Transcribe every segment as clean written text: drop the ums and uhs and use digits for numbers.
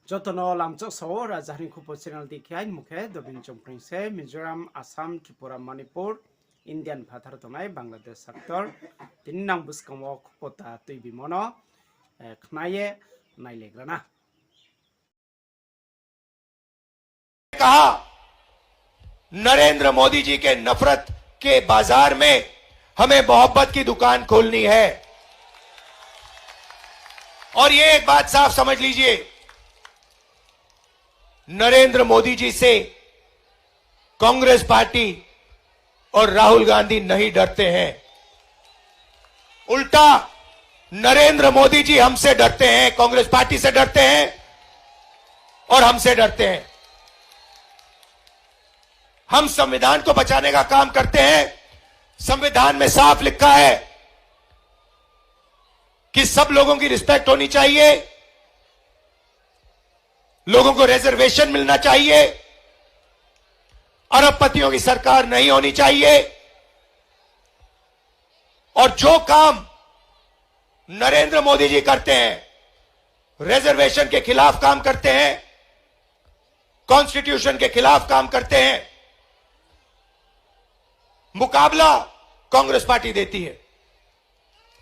যতন লামচক সাও রাজধানী খুপো চ্যানেল দিখাই মুখে দবিন চমপ্রিংসে মিজোরাম আসাম ত্রিপুরা মণিপুর ইন্ডিয়ান ভাতার তনাই বাংলাদেশ সেক্টর তিন নাং বুসকং খুপোতা তুই বিমন खनाये नाइलेग्राना कहा नरेंद्र मोदी जी के नफरत के बाजार में हमें मोहब्बत की दुकान खोलनी है। और ये एक बात साफ समझ लीजिए, नरेंद्र मोदी जी से कांग्रेस पार्टी और राहुल गांधी नहीं डरते हैं, उल्टा नरेंद्र मोदी जी हमसे डरते हैं, कांग्रेस पार्टी से डरते हैं और हमसे डरते हैं। हम संविधान को बचाने का काम करते हैं। संविधान में साफ लिखा है कि सब लोगों की रिस्पेक्ट होनी चाहिए, लोगों को रिजर्वेशन मिलना चाहिए, अरबपतियों की सरकार नहीं होनी चाहिए। और जो काम नरेंद्र मोदी जी करते हैं, रिजर्वेशन के खिलाफ काम करते हैं, कॉन्स्टिट्यूशन के खिलाफ काम करते हैं, मुकाबला कांग्रेस पार्टी देती है।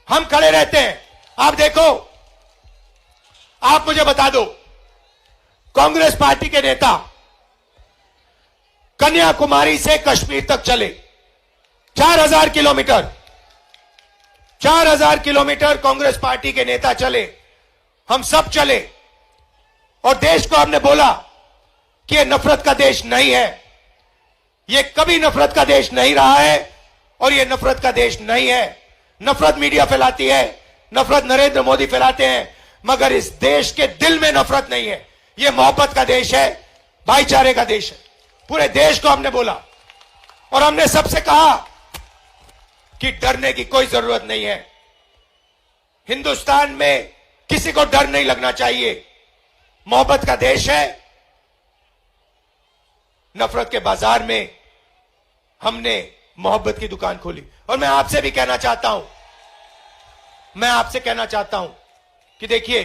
हम खड़े रहते हैं। आप देखो, आप मुझे बता दो, कांग्रेस पार्टी के नेता कन्याकुमारी से कश्मीर तक चले 4000 किलोमीटर, 4000 किलोमीटर कांग्रेस पार्टी के नेता चले, हम सब चले और देश को हमने बोला कि यह नफरत का देश नहीं है, यह कभी नफरत का देश नहीं रहा है और यह नफरत का देश नहीं है। नफरत मीडिया फैलाती है, नफरत नरेंद्र मोदी फैलाते हैं, मगर इस देश के दिल में नफरत नहीं है। यह मोहब्बत का देश है, भाईचारे का देश है। पूरे देश को हमने बोला और हमने सबसे कहा कि डरने की कोई जरूरत नहीं है। हिंदुस्तान में किसी को डर नहीं लगना चाहिए। मोहब्बत का देश है। नफरत के बाजार में हमने मोहब्बत की दुकान खोली। और मैं आपसे भी कहना चाहता हूं, मैं आपसे कहना चाहता हूं कि देखिए,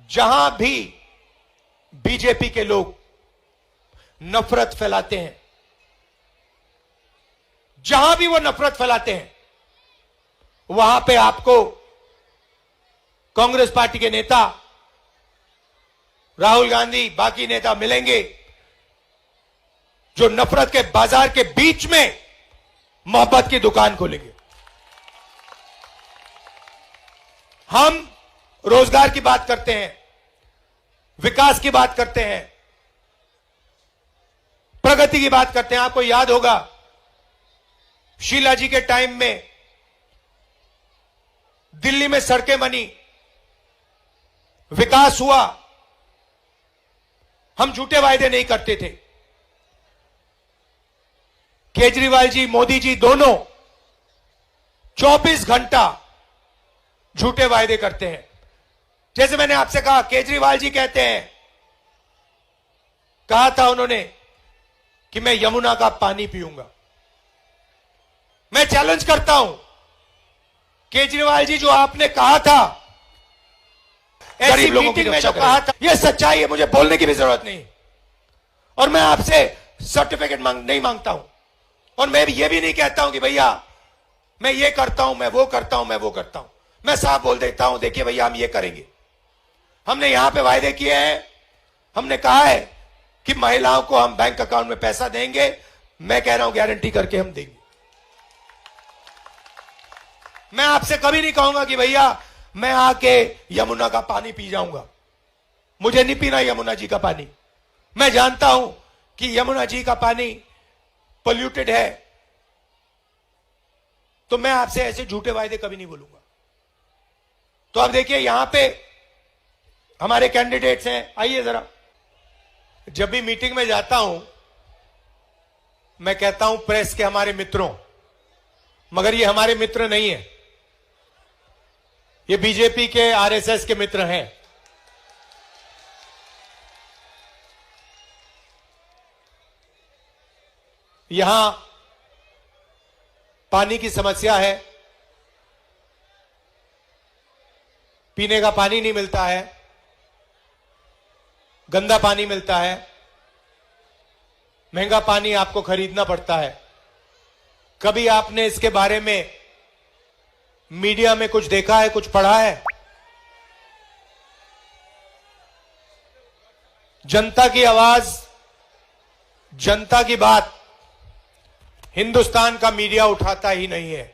जहां भी बीजेपी के लोग नफरत फैलाते हैं, जहां भी वो नफरत फैलाते हैं, वहां पे आपको कांग्रेस पार्टी के नेता, राहुल गांधी, बाकी नेता मिलेंगे जो नफरत के बाजार के बीच में मोहब्बत की दुकान खोलेंगे। हम रोजगार की बात करते हैं, विकास की बात करते हैं, प्रगति की बात करते हैं। आपको याद होगा, शीला जी के टाइम में दिल्ली में सड़कें बनी, विकास हुआ। हम झूठे वायदे नहीं करते थे। केजरीवाल जी, मोदी जी दोनों 24 घंटा झूठे वायदे करते हैं। जैसे मैंने आपसे कहा, केजरीवाल जी कहते हैं, कहा था उन्होंने कि मैं यमुना का पानी पीऊंगा। मैं चैलेंज करता हूं, केजरीवाल जी, जो आपने कहा था, ऐसी मीटिंग में जो कहा था, यह सच्चाई है, मुझे बोलने की भी जरूरत नहीं। और मैं आपसे सर्टिफिकेट नहीं मांगता हूं, और मैं ये भी नहीं कहता हूं कि भैया मैं ये करता हूं, मैं वो करता हूं, मैं वो करता हूं। मैं साफ बोल देता हूं, देखिए भैया, हम ये करेंगे। हमने यहां पे वायदे किए हैं। हमने कहा है कि महिलाओं को हम बैंक अकाउंट में पैसा देंगे। मैं कह रहा हूं, गारंटी करके हम देंगे। मैं आपसे कभी नहीं कहूंगा कि भैया मैं आके यमुना का पानी पी जाऊंगा। मुझे नहीं पीना यमुना जी का पानी। मैं जानता हूं कि यमुना जी का पानी पोल्यूटेड है, तो मैं आपसे ऐसे झूठे वायदे कभी नहीं बोलूंगा। तो अब देखिए, यहां पे हमारे कैंडिडेट्स हैं, आइए जरा। जब भी मीटिंग में जाता हूं, मैं कहता हूं प्रेस के हमारे मित्रों, मगर ये हमारे मित्र नहीं है, ये बीजेपी के, आरएसएस के मित्र हैं। यहां पानी की समस्या है, पीने का पानी नहीं मिलता है। गंदा पानी मिलता है, महंगा पानी आपको खरीदना पड़ता है। कभी आपने इसके बारे में मीडिया में कुछ देखा है, कुछ पढ़ा है? जनता की आवाज, जनता की बात हिंदुस्तान का मीडिया उठाता ही नहीं है।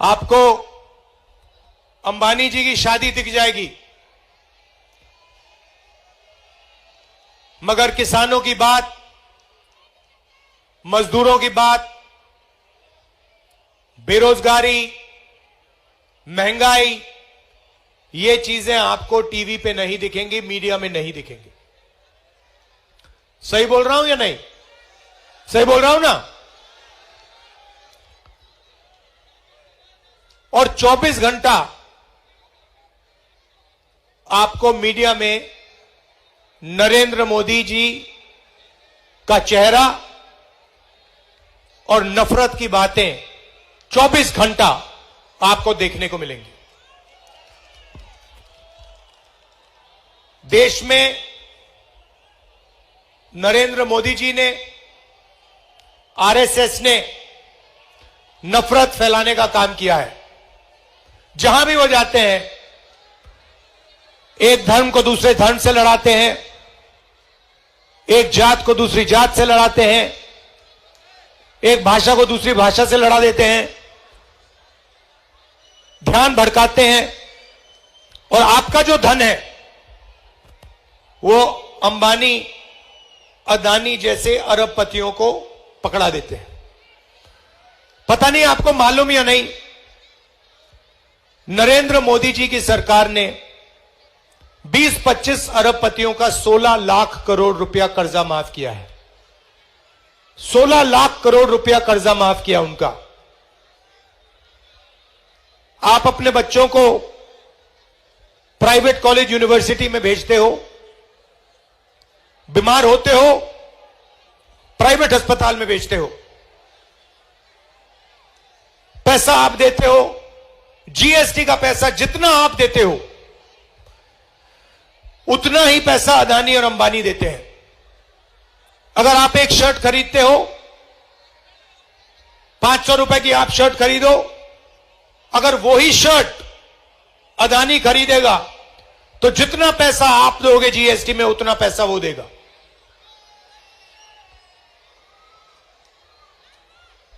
आपको अंबानी जी की शादी दिख जाएगी, मगर किसानों की बात, मजदूरों की बात, बेरोजगारी, महंगाई, ये चीजें आपको टीवी पे नहीं दिखेंगी, मीडिया में नहीं दिखेंगी। सही बोल रहा हूं या नहीं? सही बोल रहा हूं ना? और 24 घंटा आपको मीडिया में नरेंद्र मोदी जी का चेहरा और नफरत की बातें 24 घंटा आपको देखने को मिलेंगी। देश में नरेंद्र मोदी जी ने, आरएसएस ने नफरत फैलाने का काम किया है। जहां भी वो जाते हैं, एक धर्म को दूसरे धर्म से लड़ाते हैं, एक जात को दूसरी जात से लड़ाते हैं, एक भाषा को दूसरी भाषा से लड़ा देते हैं, ध्यान भड़काते हैं, और आपका जो धन है वो अंबानी, अदानी जैसे अरबपतियों को पकड़ा देते हैं। पता नहीं आपको मालूम या नहीं, नरेंद्र मोदी जी की सरकार ने 20-25 अरबपतियों का 16 लाख करोड़ रुपया कर्जा माफ किया है। 16 लाख करोड़ रुपया कर्जा माफ किया उनका। आप अपने बच्चों को प्राइवेट कॉलेज, यूनिवर्सिटी में भेजते हो, बीमार होते हो, प्राइवेट अस्पताल में भेजते हो, पैसा आप देते हो, जीएसटी का पैसा जितना आप देते हो उतना ही पैसा अदानी और अंबानी देते हैं। अगर आप एक शर्ट खरीदते हो, 500 रुपए की आप शर्ट खरीदो, अगर वही शर्ट अदानी खरीदेगा तो जितना पैसा आप दोगे जीएसटी में उतना पैसा वो देगा।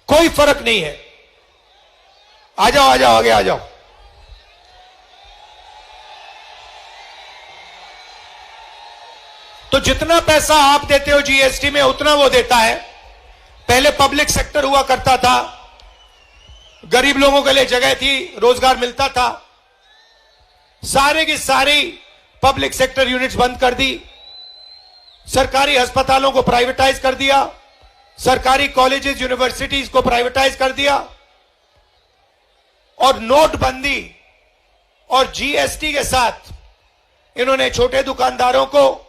कोई फर्क नहीं है। आ जाओ, आ जाओ, आगे आ जाओ। तो जितना पैसा आप देते हो जीएसटी में उतना वो देता है। पहले पब्लिक सेक्टर हुआ करता था, गरीब लोगों के लिए जगह थी, रोजगार मिलता था। सारे की सारी पब्लिक सेक्टर यूनिट्स बंद कर दी, सरकारी अस्पतालों को प्राइवेटाइज कर दिया, सरकारी कॉलेजेस, यूनिवर्सिटीज को प्राइवेटाइज कर दिया, और नोटबंदी और जीएसटी के साथ इन्होंने छोटे दुकानदारों को,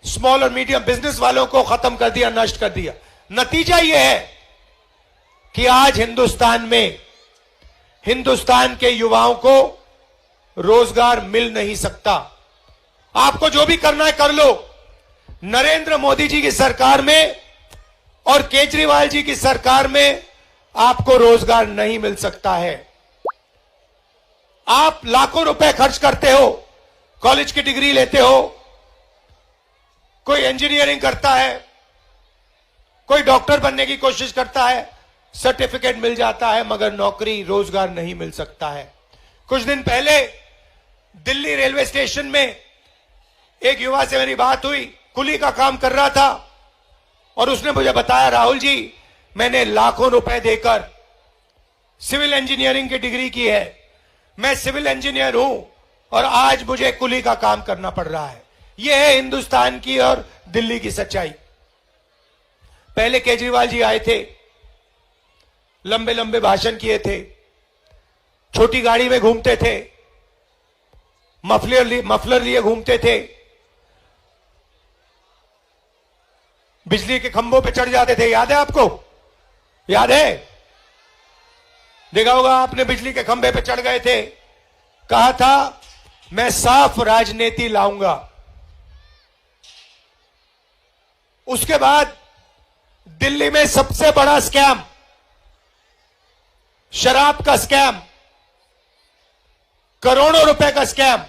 स्मॉल और मीडियम बिजनेस वालों को खत्म कर दिया, नष्ट कर दिया। नतीजा यह है कि आज हिंदुस्तान में, हिंदुस्तान के युवाओं को रोजगार मिल नहीं सकता। आपको जो भी करना है कर लो। नरेंद्र मोदी जी की सरकार में और केजरीवाल जी की सरकार में आपको रोजगार नहीं मिल सकता है। आप लाखों रुपए खर्च करते हो, कॉलेज की डिग्री लेते हो, कोई इंजीनियरिंग करता है, कोई डॉक्टर बनने की कोशिश करता है, सर्टिफिकेट मिल जाता है, मगर नौकरी, रोजगार नहीं मिल सकता है। कुछ दिन पहले दिल्ली रेलवे स्टेशन में एक युवा से मेरी बात हुई, कुली का काम कर रहा था, और उसने मुझे बताया, राहुल जी, मैंने लाखों रुपए देकर सिविल इंजीनियरिंग की डिग्री की है, मैं सिविल इंजीनियर हूं और आज मुझे कुली का काम करना पड़ रहा है। यह है हिंदुस्तान की और दिल्ली की सच्चाई। पहले केजरीवाल जी आए थे, लंबे लंबे भाषण किए थे, छोटी गाड़ी में घूमते थे, मफलर लिए घूमते थे, बिजली के खंभों पे चढ़ जाते थे। याद है आपको? याद है? देखा होगा आपने, बिजली के खंभे पे चढ़ गए थे, कहा था मैं साफ राजनीति लाऊंगा। उसके बाद दिल्ली में सबसे बड़ा स्कैम, शराब का स्कैम, करोड़ों रुपए का स्कैम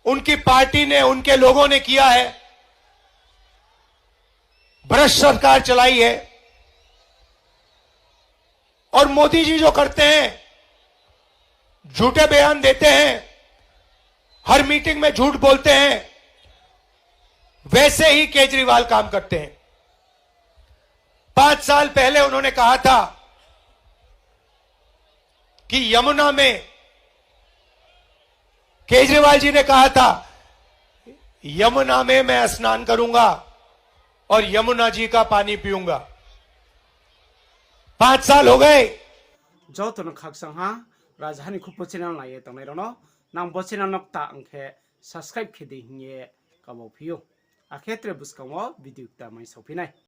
उनकी पार्टी ने, उनके लोगों ने किया है। भ्रष्ट सरकार चलाई है। और मोदी जी जो करते हैं, झूठे बयान देते हैं, हर मीटिंग में झूठ बोलते हैं, वैसे ही केजरीवाल काम करते हैं। 5 साल पहले उन्होंने कहा था कि यमुना में, केजरीवाल जी ने कहा था यमुना में मैं स्नान करूंगा और यमुना जी का पानी पीऊंगा। 5 साल हो गए। जो तो खाकसंहा राजधानी खुपो चैनल नाये तंगनाय रनो नाम बो चैनल नक्ता अंखे सब्सक्राइब खेदे हिंगे कबो फियो आखेत्रे बुस्कांगो भिडियो ता मै सौफिनाय।